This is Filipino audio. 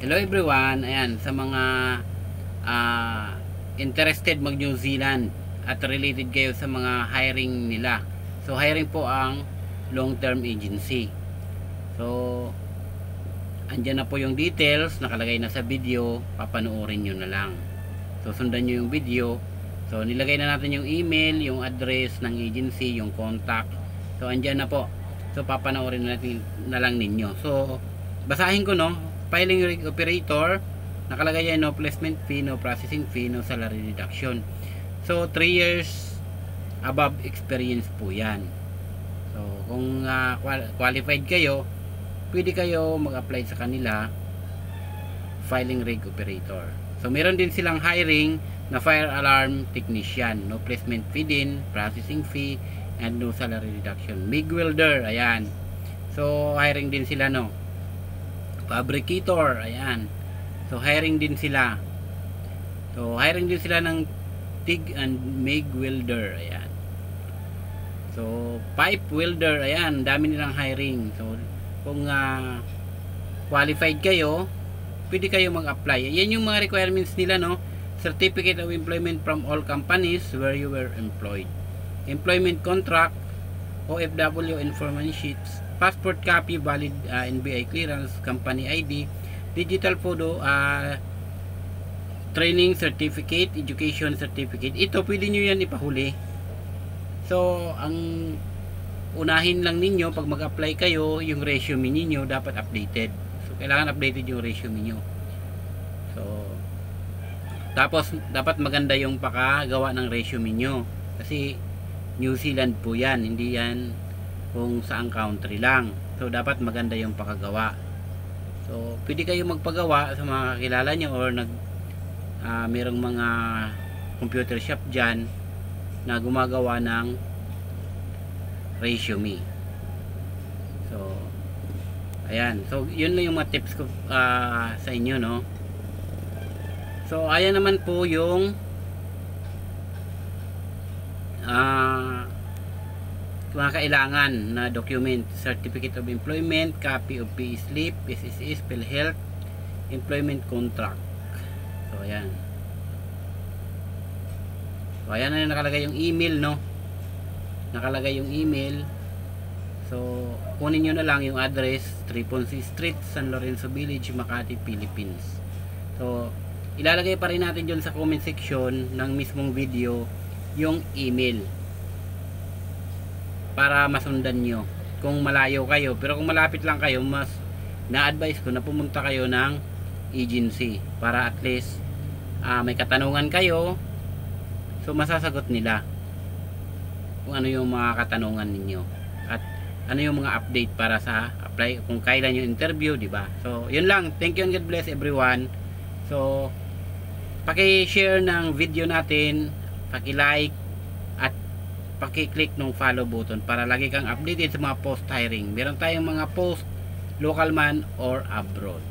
Hello everyone, ayan, sa mga interested mag New Zealand at related kayo sa mga hiring nila. So hiring po ang long term agency. So andyan na po yung details, nakalagay na sa video, papanoorin nyo na lang. So sundan nyo yung video. So nilagay na natin yung email, yung address ng agency, yung contact. So andyan na po. So papanoorin natin na lang ninyo. So basahin ko, no. Filing rig operator, nakalagay yan, no placement fee, no processing fee, no salary reduction. So 3 years above experience po yan. So kung qualified kayo, pwede kayo mag-apply sa kanila, filing rig operator. So meron din silang hiring na fire alarm technician, no placement fee din, processing fee, and no salary reduction. MIG welder, ayan. So hiring din sila, no. Fabricator, ayan. So hiring din sila. So hiring din sila ng TIG and MIG welder, ayan. So pipe welder, ayan, dami nilang hiring. So kung qualified kayo, pwede kayo mag-apply. Yan yung mga requirements nila, no. Certificate of employment from all companies where you were employed. Employment contract, OFW information sheets, passport copy, valid NBI clearance, company ID, digital photo, training certificate, education certificate. Ito pwede nyo yan ipahuli. So ang unahin lang ninyo pag mag-apply kayo, yung resume niyo dapat updated. So kailangan updated yung resume niyo. So tapos dapat maganda yung pakagawa ng resume niyo, kasi New Zealand po yan, hindi yan kung saang country lang. So dapat maganda yung pakagawa. So pwede kayo magpagawa sa mga kakilala nyo, or merong mga computer shop dyan na gumagawa ng resume. So ayan, so yun lang yung mga tips ko sa inyo, no. So ayan naman po yung mga kailangan na document: certificate of employment, copy of pay slip, SSS, PhilHealth, employment contract. So ayan. So ayan na nakalagay yung email, no. Nakalagay yung email. So kunin nyo na lang yung address, 3.6 Street, San Lorenzo Village, Makati, Philippines. So ilalagay pa rin natin dyan sa comment section ng mismong video yung email para masundan nyo kung malayo kayo. Pero kung malapit lang kayo, mas na-advise ko na pumunta kayo ng agency para at least may katanungan kayo, so masasagot nila kung ano yung mga katanungan ninyo at ano yung mga update para sa apply, kung kailan yung interview, di ba? So yun lang. Thank you and God bless everyone. So paki-share ng video natin, paki-like, at paki-click ng follow button para lagi kang updated sa mga post hiring. Meron tayong mga post local man or abroad.